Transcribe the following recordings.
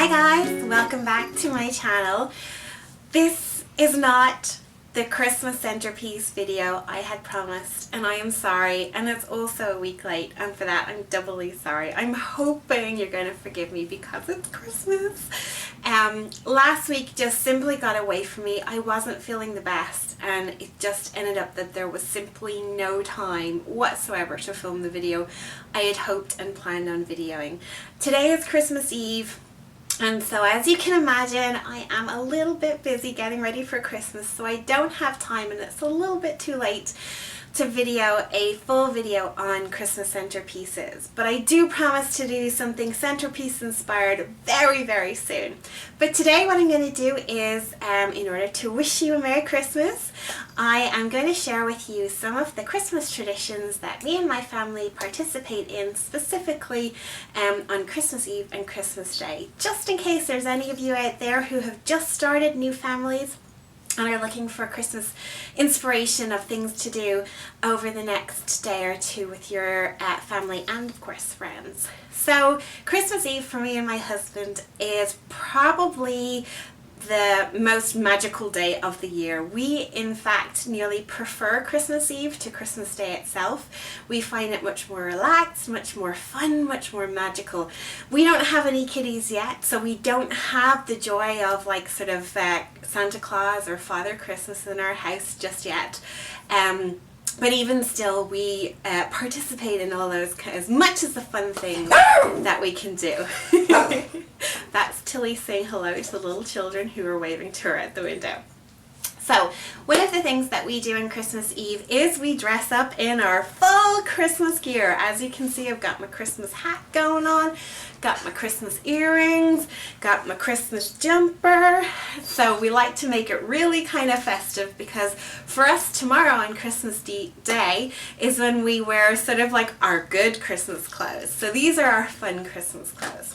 guys, welcome back to my channel. This is not the Christmas centerpiece video I had promised, and I am sorry, and it's also a week late, and for that I'm doubly sorry. I'm hoping you're going to forgive me because it's Christmas. Last week just simply got away from me. I wasn't feeling the best, and it just ended up that there was simply no time whatsoever to film the video I had hoped and planned on videoing. Today is Christmas Eve. And so as you can imagine, I am a little bit busy getting ready for Christmas, so I don't have time, and it's a little bit too late to video a full video on Christmas centerpieces. But I do promise to do something centerpiece inspired very, very soon. But today what I'm going to do is, in order to wish you a Merry Christmas, I am going to share with you some of the Christmas traditions that me and my family participate in, specifically on Christmas Eve and Christmas Day. Just in case there's any of you out there who have just started new families and are looking for Christmas inspiration of things to do over the next day or two with your family and of course friends. So Christmas Eve for me and my husband is probably the most magical day of the year. We in fact nearly prefer Christmas Eve to Christmas Day itself. We find it much more relaxed, much more fun, much more magical. We don't have any kiddies yet, so we don't have the joy of like sort of Santa Claus or Father Christmas in our house just yet. But even still, we participate in all those as much as the fun things that we can do. That's Tilly saying hello to the little children who are waving to her at the window. So, one of the things that we do on Christmas Eve is we dress up in our full Christmas gear. As you can see, I've got my Christmas hat going on, got my Christmas earrings, got my Christmas jumper. So we like to make it really kind of festive, because for us tomorrow on Christmas Day is when we wear sort of like our good Christmas clothes. So these are our fun Christmas clothes.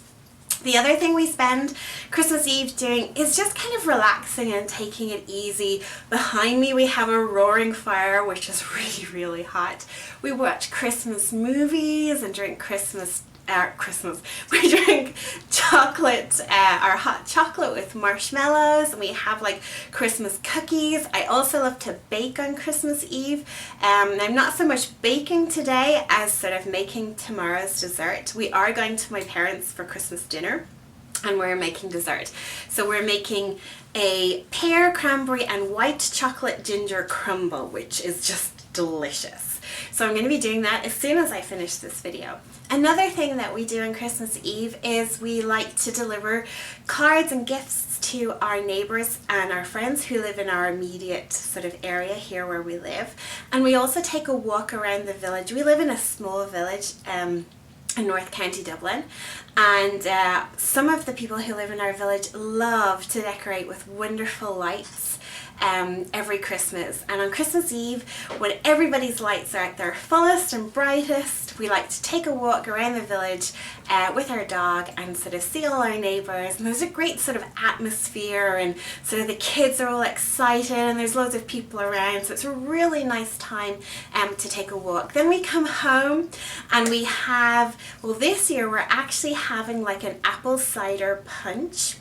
The other thing we spend Christmas Eve doing is just kind of relaxing and taking it easy. Behind me we have a roaring fire, which is really, really hot. We watch Christmas movies and drink we drink chocolate, our hot chocolate with marshmallows, and we have like Christmas cookies. I also love to bake on Christmas Eve. I'm not so much baking today as sort of making tomorrow's dessert. We are going to my parents for Christmas dinner, and we're making dessert. So we're making a pear, cranberry and white chocolate ginger crumble, which is just delicious. So I'm going to be doing that as soon as I finish this video. Another thing that we do on Christmas Eve is we like to deliver cards and gifts to our neighbours and our friends who live in our immediate sort of area here where we live. And we also take a walk around the village. We live in a small village in North County Dublin, and some of the people who live in our village love to decorate with wonderful lights every Christmas. And on Christmas Eve, when everybody's lights are at their fullest and brightest, we like to take a walk around the village with our dog and sort of see all our neighbours, and there's a great sort of atmosphere, and sort of the kids are all excited and there's loads of people around, so it's a really nice time to take a walk. Then we come home and we have, well, this year we're actually having like an apple cider punch.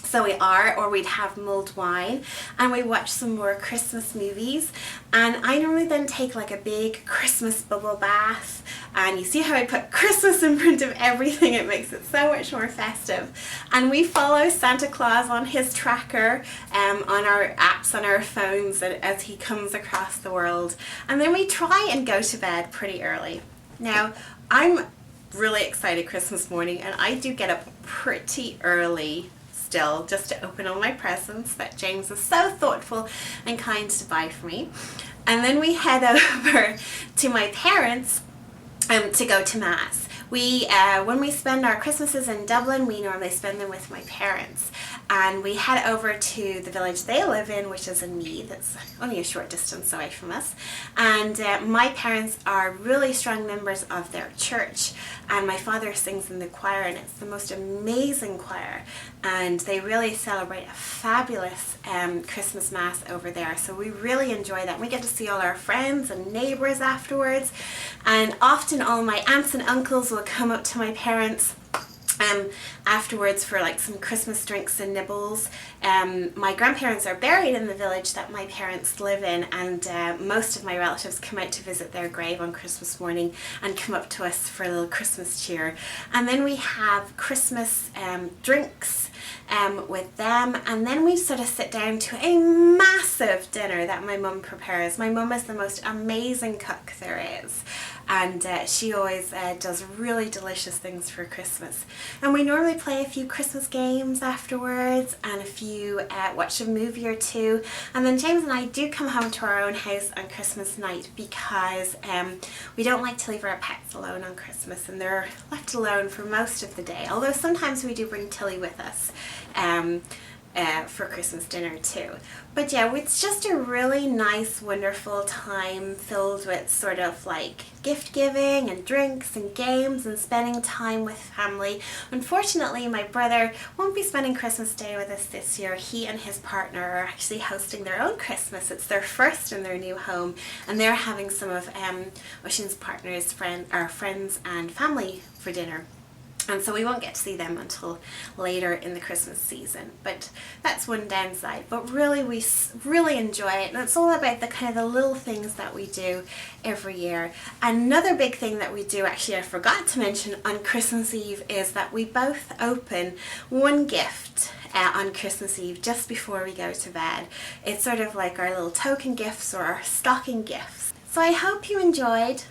So we are, or we'd have mulled wine, and we watch some more Christmas movies. And I normally then take like a big Christmas bubble bath, and you see how I put Christmas in front of everything. It makes it so much more festive. And we follow Santa Claus on his tracker, on our apps on our phones as he comes across the world. And then we try and go to bed pretty early. Now, I'm really excited Christmas morning, and I do get up pretty early still just to open all my presents that James is so thoughtful and kind to buy for me. And then we head over to my parents to go to Mass. We, when we spend our Christmases in Dublin, we normally spend them with my parents. And we head over to the village they live in, which is in Meath. That's only a short distance away from us. And my parents are really strong members of their church. And my father sings in the choir, and it's the most amazing choir. And they really celebrate a fabulous Christmas Mass over there. So we really enjoy that. We get to see all our friends and neighbours afterwards. And often all my aunts and uncles will come up to my parents afterwards for like some Christmas drinks and nibbles. My grandparents are buried in the village that my parents live in, and most of my relatives come out to visit their grave on Christmas morning and come up to us for a little Christmas cheer. And then we have Christmas drinks with them, and then we sort of sit down to a massive dinner that my mum prepares. My mum is the most amazing cook there is, and she always does really delicious things for Christmas. And we normally play a few Christmas games afterwards, and watch a movie or two, and then James and I do come home to our own house on Christmas night because we don't like to leave our pets alone on Christmas, and they're left alone for most of the day, although sometimes we do bring Tilly with us for Christmas dinner too. But yeah, it's just a really nice, wonderful time filled with sort of like gift giving and drinks and games and spending time with family. Unfortunately, my brother won't be spending Christmas Day with us this year. He and his partner are actually hosting their own Christmas. It's their first in their new home, and they're having some of Oisín's partner's friends and family for dinner. And so we won't get to see them until later in the Christmas season, but that's one downside. But really, we really enjoy it, and it's all about the kind of the little things that we do every year. Another big thing that we do, actually I forgot to mention, on Christmas Eve is that we both open one gift on Christmas Eve just before we go to bed. It's sort of like our little token gifts or our stocking gifts. So I hope you enjoyed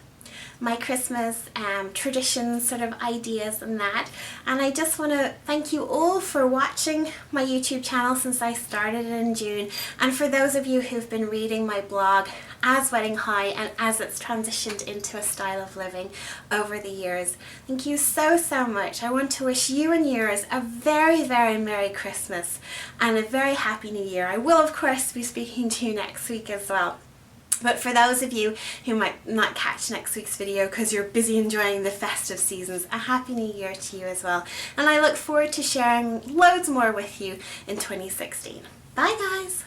my Christmas traditions, sort of ideas and that, and I just want to thank you all for watching my YouTube channel since I started it in June, and for those of you who've been reading my blog as Wedding High and as it's transitioned into a style of living over the years. Thank you so much. I want to wish you and yours a very, very Merry Christmas and a very Happy New Year. I will of course be speaking to you next week as well. But for those of you who might not catch next week's video because you're busy enjoying the festive seasons, a Happy New Year to you as well. And I look forward to sharing loads more with you in 2016. Bye guys!